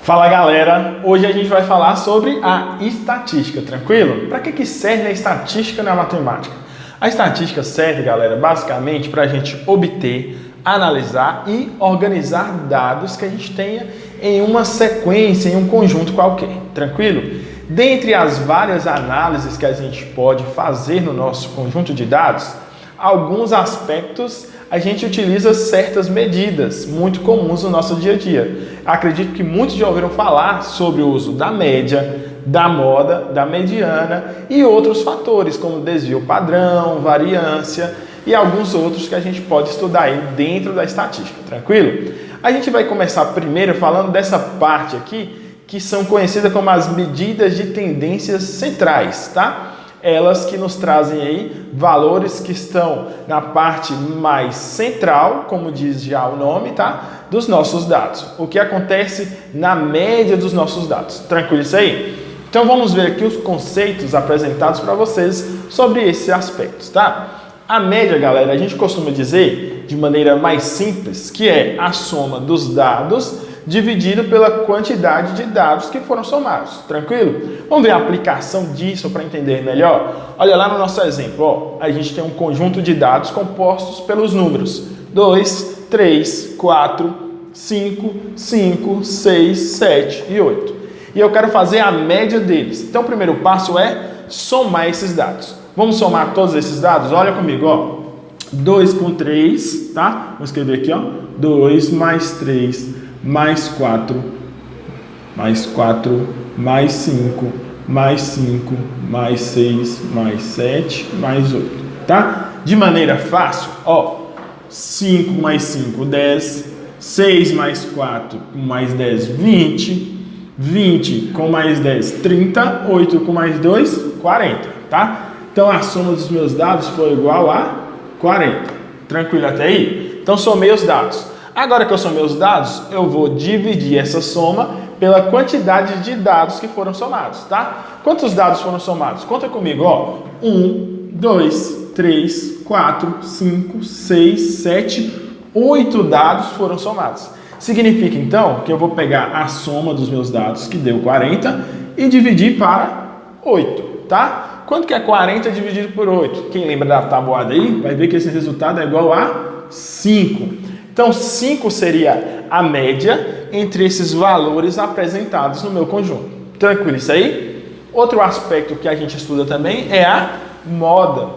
Fala galera, hoje a gente vai falar sobre a estatística, tranquilo? Para que serve a estatística na matemática? A estatística serve, galera, basicamente para a gente obter, analisar e organizar dados que a gente tenha em uma sequência, em um conjunto qualquer, tranquilo? Dentre as várias análises que a gente pode fazer no nosso conjunto de dados, alguns aspectos a gente utiliza certas medidas muito comuns no nosso dia a dia. Acredito que muitos já ouviram falar sobre o uso da média, da moda, da mediana e outros fatores como desvio padrão, variância e alguns outros que a gente pode estudar aí dentro da estatística, tranquilo? A gente vai começar primeiro falando dessa parte aqui que são conhecidas como as medidas de tendências centrais, tá? Elas que nos trazem aí valores que estão na parte mais central, como diz já o nome, tá? Dos nossos dados. O que acontece na média dos nossos dados. Tranquilo isso aí? Então vamos ver aqui os conceitos apresentados para vocês sobre esses aspectos, tá? A média, galera, a gente costuma dizer de maneira mais simples que é a soma dos dados dividido pela quantidade de dados que foram somados, tranquilo? Vamos ver a aplicação disso para entender melhor? Olha lá no nosso exemplo, ó, a gente tem um conjunto de dados compostos pelos números 2, 3, 4, 5, 6, 7 e 8. E eu quero fazer a média deles. Então o primeiro passo é somar esses dados. Vamos somar todos esses dados? Olha comigo, ó. 2 com 3, tá? Vou escrever aqui, ó. 2 mais 3 mais 4, mais 4, mais 5, mais 5, mais 6, mais 7, mais 8, tá? De maneira fácil, ó, 5 mais 5, 10, 6 mais 4, mais 10, 20, 20 com mais 10, 30, 8 com mais 2, 40, tá? Então a soma dos meus dados foi igual a 40, tranquilo até aí? Então somei os dados. Agora que eu somei os dados, eu vou dividir essa soma pela quantidade de dados que foram somados, tá? Quantos dados foram somados? Conta comigo, ó. 1, 2, 3, 4, 5, 6, 7, 8 dados foram somados. Significa, então, que eu vou pegar a soma dos meus dados, que deu 40, e dividir para 8, tá? Quanto que é 40 dividido por 8? Quem lembra da tabuada aí, vai ver que esse resultado é igual a 5. Então, 5 seria a média entre esses valores apresentados no meu conjunto. Tranquilo isso aí? Outro aspecto que a gente estuda também é a moda.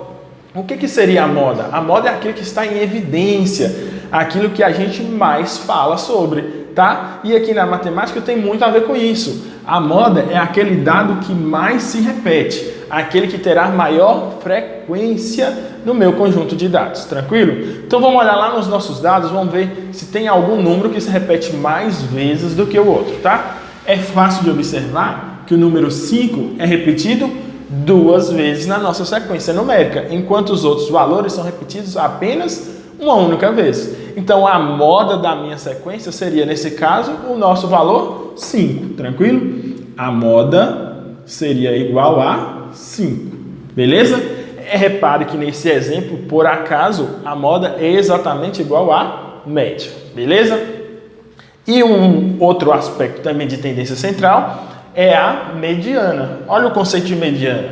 O que seria a moda? A moda é aquilo que está em evidência, aquilo que a gente mais fala sobre, tá? E aqui na matemática tem muito a ver com isso. A moda é aquele dado que mais se repete, aquele que terá maior frequência no meu conjunto de dados, tranquilo? Então vamos olhar lá nos nossos dados, vamos ver se tem algum número que se repete mais vezes do que o outro, tá? É fácil de observar que o número 5 é repetido 2 vezes na nossa sequência numérica, enquanto os outros valores são repetidos apenas uma única vez. Então a moda da minha sequência seria, nesse caso, o nosso valor 5, tranquilo? A moda seria igual a 5, beleza? Repare que nesse exemplo, por acaso, a moda é exatamente igual à média, beleza? E um outro aspecto também de tendência central é a mediana. Olha o conceito de mediana.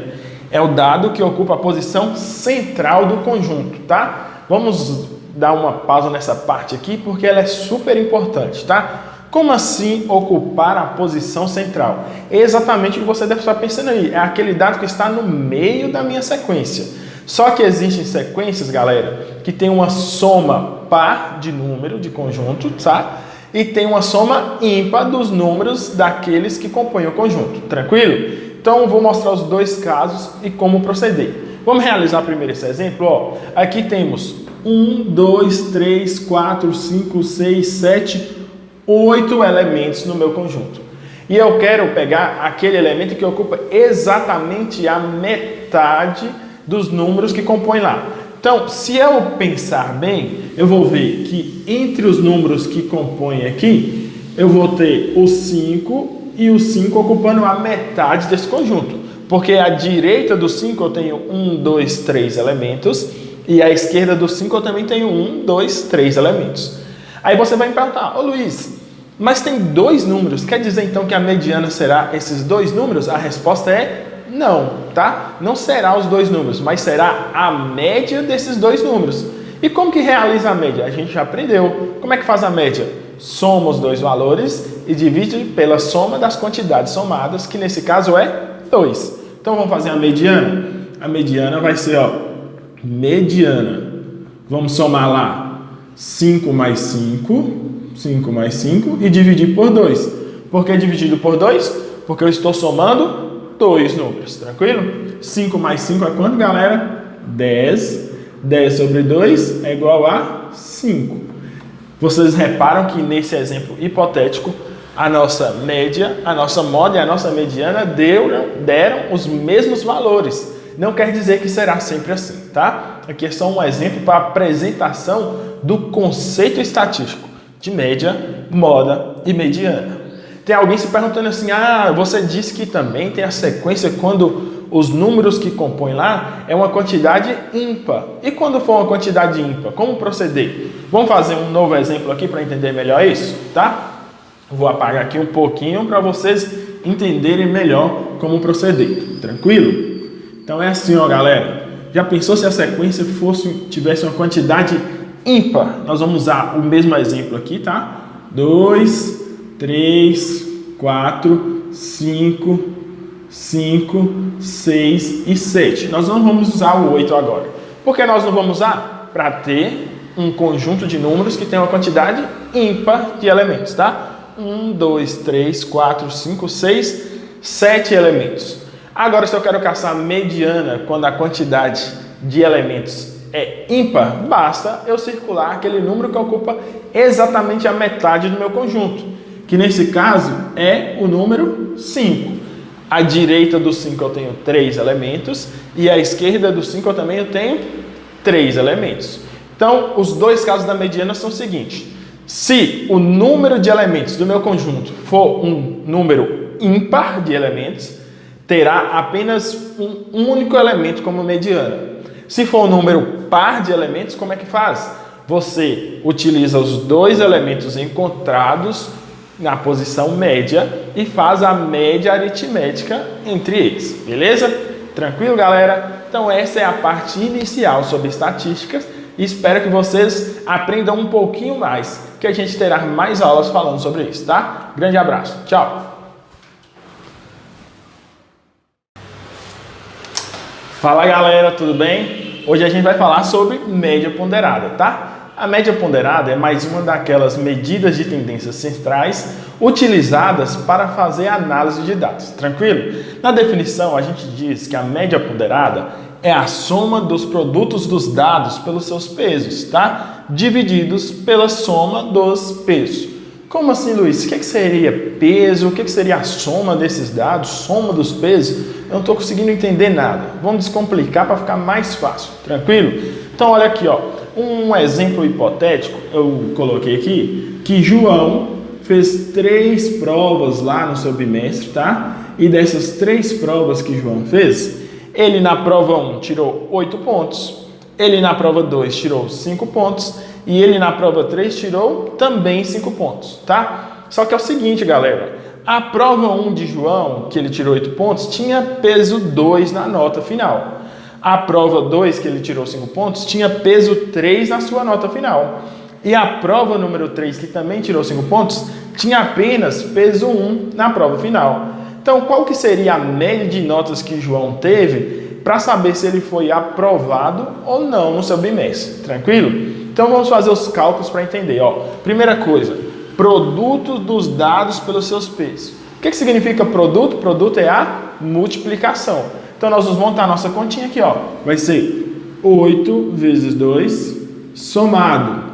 É o dado que ocupa a posição central do conjunto, tá? Vamos dar uma pausa nessa parte aqui porque ela é super importante, tá? Como assim ocupar a posição central? É exatamente o que você deve estar pensando aí. É aquele dado que está no meio da minha sequência. Só que existem sequências, galera, que tem uma soma par de número de conjunto, tá? E tem uma soma ímpar dos números daqueles que compõem o conjunto. Tranquilo? Então, eu vou mostrar os dois casos e como proceder. Vamos realizar primeiro esse exemplo, ó. Aqui temos 1, 2, 3, 4, 5, 6, 7... 8 elementos no meu conjunto. E eu quero pegar aquele elemento que ocupa exatamente a metade dos números que compõem lá. Então, se eu pensar bem, eu vou ver que entre os números que compõem aqui, eu vou ter o 5 e o 5 ocupando a metade desse conjunto. Porque à direita do 5 eu tenho 1, 2, 3 elementos e à esquerda do 5 eu também tenho 1, 2, 3 elementos. Aí você vai me perguntar, ô Luiz, Mas tem dois números, quer dizer então que a mediana será esses dois números? A resposta é não, tá? Não será os dois números, mas será a média desses dois números. E como que realiza a média? A gente já aprendeu. Como é que faz a média? Soma os dois valores e divide pela soma das quantidades somadas, que nesse caso é 2. Então vamos fazer a mediana? A mediana vai ser, ó, mediana. Vamos somar lá 5 mais 5 e dividir por 2. Por que dividido por 2? Porque eu estou somando dois números, tranquilo? 5 mais 5 é quanto, galera? 10. 10 sobre 2 é igual a 5. Vocês reparam que nesse exemplo hipotético, a nossa média, a nossa moda e a nossa mediana deram os mesmos valores. Não quer dizer que será sempre assim, tá? Aqui é só um exemplo para a apresentação do conceito estatístico de média, moda e mediana. Tem alguém se perguntando assim, você disse que também tem a sequência quando os números que compõem lá é uma quantidade ímpar. E quando for uma quantidade ímpar, como proceder? Vamos fazer um novo exemplo aqui para entender melhor isso, tá? Vou apagar aqui um pouquinho para vocês entenderem melhor como proceder, tranquilo? Então é assim, ó, galera. Já pensou se a sequência tivesse uma quantidade ímpar? Nós vamos usar o mesmo exemplo aqui, tá? 2, 3, 4, 5, 6 e 7. Nós não vamos usar o 8 agora. Por que nós não vamos usar? Para ter um conjunto de números que tem uma quantidade ímpar de elementos, tá? 1, 2, 3, 4, 5, 6, 7 elementos. Agora, se eu quero caçar mediana quando a quantidade de elementos é ímpar, basta eu circular aquele número que ocupa exatamente a metade do meu conjunto, que nesse caso é o número 5. À direita do 5 eu tenho 3 elementos e à esquerda do 5 eu também tenho 3 elementos. Então, os dois casos da mediana são o seguinte: se o número de elementos do meu conjunto for um número ímpar de elementos, terá apenas um único elemento como mediana. Se for um número par de elementos, como é que faz? Você utiliza os dois elementos encontrados na posição média e faz a média aritmética entre eles, beleza? Tranquilo, galera? Então essa é a parte inicial sobre estatísticas e espero que vocês aprendam um pouquinho mais, que a gente terá mais aulas falando sobre isso, tá? Grande abraço, tchau! Fala, galera, tudo bem? Hoje a gente vai falar sobre média ponderada, tá? A média ponderada é mais uma daquelas medidas de tendências centrais utilizadas para fazer análise de dados, tranquilo? Na definição, a gente diz que a média ponderada é a soma dos produtos dos dados pelos seus pesos, tá? Divididos pela soma dos pesos. Como assim, Luiz? O que seria peso? O que seria a soma desses dados? Soma dos pesos? Eu não estou conseguindo entender nada. Vamos descomplicar para ficar mais fácil, tranquilo? Então, olha aqui, ó. Um exemplo hipotético, eu coloquei aqui, que João fez 3 provas lá no seu bimestre, tá? E dessas 3 provas que João fez, ele na prova 1 tirou 8 pontos, ele na prova 2 tirou 5 pontos e ele na prova 3 tirou também 5 pontos, tá? Só que é o seguinte, galera, a prova 1 de João, que ele tirou 8 pontos, tinha peso 2 na nota final. A prova 2, que ele tirou 5 pontos, tinha peso 3 na sua nota final. E a prova número 3, que também tirou 5 pontos, tinha apenas peso 1 na prova final. Então, qual que seria a média de notas que João teve para saber se ele foi aprovado ou não no seu bimestre? Tranquilo? Então, vamos fazer os cálculos para entender. Ó, primeira coisa, produto dos dados pelos seus pesos. O que significa produto? Produto é a multiplicação. Então, nós vamos montar a nossa continha aqui, ó. Vai ser 8 vezes 2, somado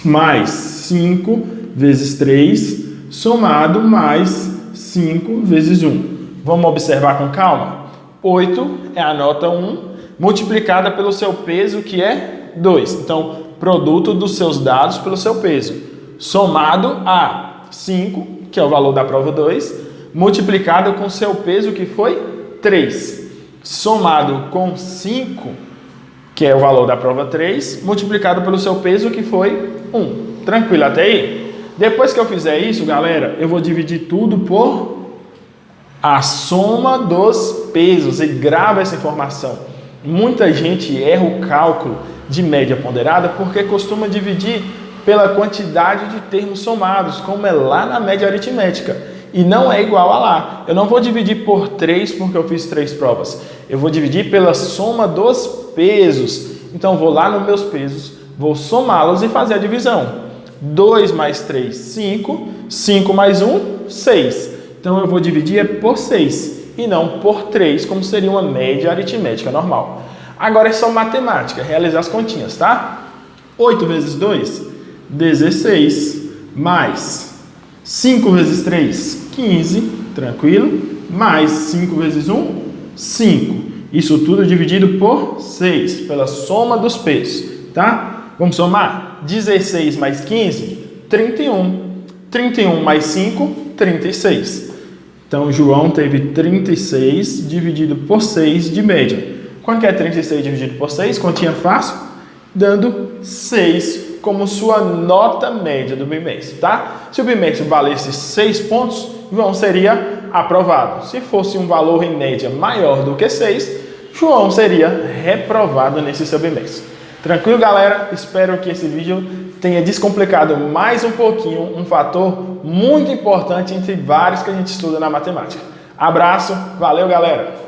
mais 5 vezes 3, somado mais 5 vezes 1. Vamos observar com calma? 8 é a nota 1, multiplicada pelo seu peso, que é 2. Então, produto dos seus dados pelo seu peso, somado a 5, que é o valor da prova 2, multiplicado com seu peso, que foi 3, somado com 5, que é o valor da prova 3, multiplicado pelo seu peso, que foi 1. Tranquilo até aí? Depois que eu fizer isso, galera, eu vou dividir tudo por a soma dos pesos e grava essa informação. Muita gente erra o cálculo de média ponderada porque costuma dividir pela quantidade de termos somados, como é lá na média aritmética. E não é igual a lá. Eu não vou dividir por 3 porque eu fiz 3 provas. Eu vou dividir pela soma dos pesos. Então, vou lá nos meus pesos, vou somá-los e fazer a divisão. 2 mais 3, 5. 5 mais 1, 6. Então, eu vou dividir por 6 e não por 3, como seria uma média aritmética normal. Agora é só matemática, realizar as continhas, tá? 8 vezes 2, 16, mais 5 vezes 3, 15, tranquilo? Mais 5 vezes 1, 5. Isso tudo dividido por 6, pela soma dos pesos, tá? Vamos somar? 16 mais 15, 31. 31 mais 5, 36. Então, João teve 36 dividido por 6 de média. Quanto que é 36 dividido por 6? Continha fácil? Dando 6 como sua nota média do bimestre, tá? Se o bimestre valesse 6 pontos, João seria aprovado. Se fosse um valor em média maior do que 6, João seria reprovado nesse seu bimestre. Tranquilo, galera? Espero que esse vídeo tenha descomplicado mais um pouquinho um fator muito importante entre vários que a gente estuda na matemática. Abraço, valeu, galera!